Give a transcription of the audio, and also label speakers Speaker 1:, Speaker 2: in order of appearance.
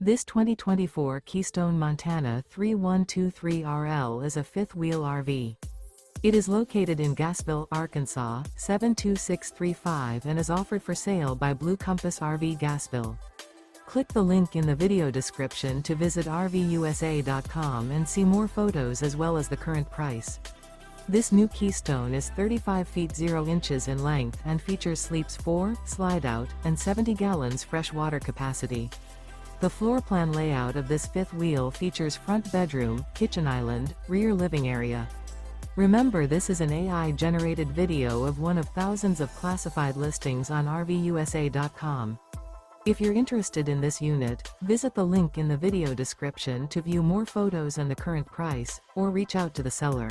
Speaker 1: This 2024 Keystone Montana 3123RL is a fifth-wheel RV. It is located in Gassville, Arkansas, 72635 and is offered for sale by Blue Compass RV Gassville. Click the link in the video description to visit RVUSA.com and see more photos as well as the current price. This new Keystone is 35 feet 0 inches in length and features sleeps 4, slide-out, and 70 gallons fresh water capacity. The floor plan layout of this fifth wheel features front bedroom, kitchen island, rear living area. Remember, this is an AI-generated video of one of thousands of classified listings on RVUSA.com. If you're interested in this unit, visit the link in the video description to view more photos and the current price, or reach out to the seller.